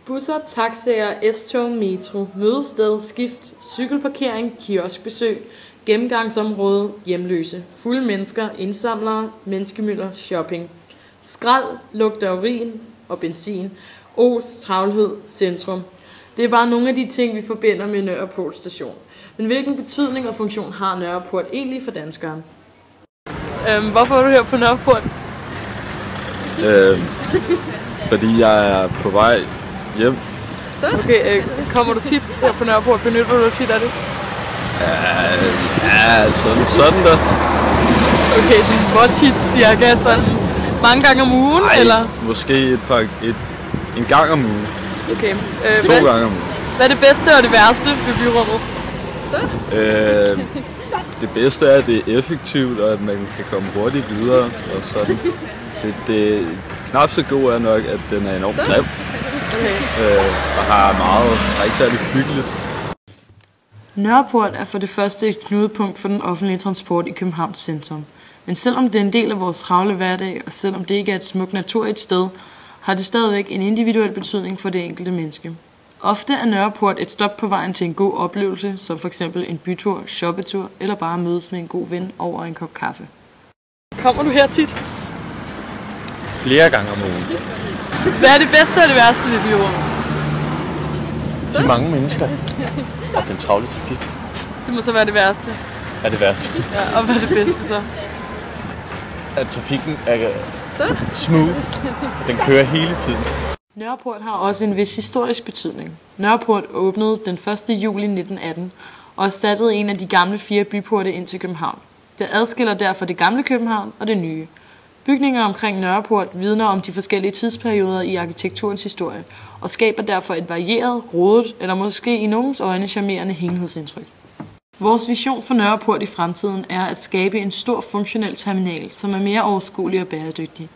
Busser, taxaer, S-tog, metro, mødested, skift, cykelparkering, kioskbesøg, gennemgangsområde, hjemløse, fulde mennesker, indsamlere, menneskemylder, shopping, skrald, lugt af urin og benzin, os, travlhed, centrum. Det er bare nogle af de ting, vi forbinder med Nørreport station. Men hvilken betydning og funktion har Nørreport egentlig for danskere? Hvorfor er du her på Nørreport? Fordi jeg er på vej hjem. Så? Okay, kommer du tit her på Nørreport? Benytter du dig tit af det? Ja, sådan der. Okay, hvor tit cirka? Sådan mange gange om ugen? Ej, eller? Måske en gang om ugen. Okay. 2 gange om ugen. Hvad er det bedste og det værste ved byrummet? Så? Det bedste er, at det er effektivt, og at man kan komme hurtigt videre. Og sådan. Det knap så god er nok, at den er enormt grim. Okay. Og har ikke særlig hyggeligt. Nørreport er for det første et knudepunkt for den offentlige transport i Københavns centrum. Men selvom det er en del af vores travle hverdag, og selvom det ikke er et smukt naturligt sted, har det stadigvæk en individuel betydning for det enkelte menneske. Ofte er Nørreport et stop på vejen til en god oplevelse, som f.eks. en bytur, shoppetur eller bare mødes med en god ven over en kop kaffe. Kommer du her tit? Flere gange om ugen. Hvad er det bedste og det værste ved byrummet? De mange mennesker og den travle trafik. Det må så være det værste. Er det værste. Ja, og hvad er det bedste så? At trafikken er smooth. Den kører hele tiden. Nørreport har også en vis historisk betydning. Nørreport åbnede den 1. juli 1918 og erstattede en af de gamle 4 byporte ind til København. Det adskiller derfor det gamle København og det nye. Bygninger omkring Nørreport vidner om de forskellige tidsperioder i arkitekturens historie og skaber derfor et varieret, rodet eller måske i nogens øjne charmerende helhedsindtryk. Vores vision for Nørreport i fremtiden er at skabe en stor funktionel terminal, som er mere overskuelig og bæredygtig.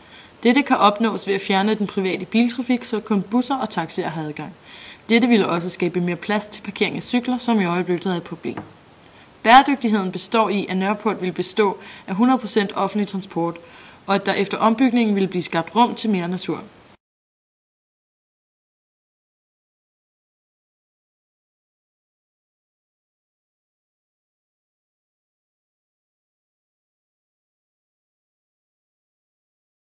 Dette kan opnås ved at fjerne den private biltrafik, så kun busser og taxier har adgang. Dette vil også skabe mere plads til parkering af cykler, som i øjeblikket er et problem. Bæredygtigheden består i, at Nørreport vil bestå af 100% offentlig transport, og at der efter ombygningen vil blive skabt rum til mere natur.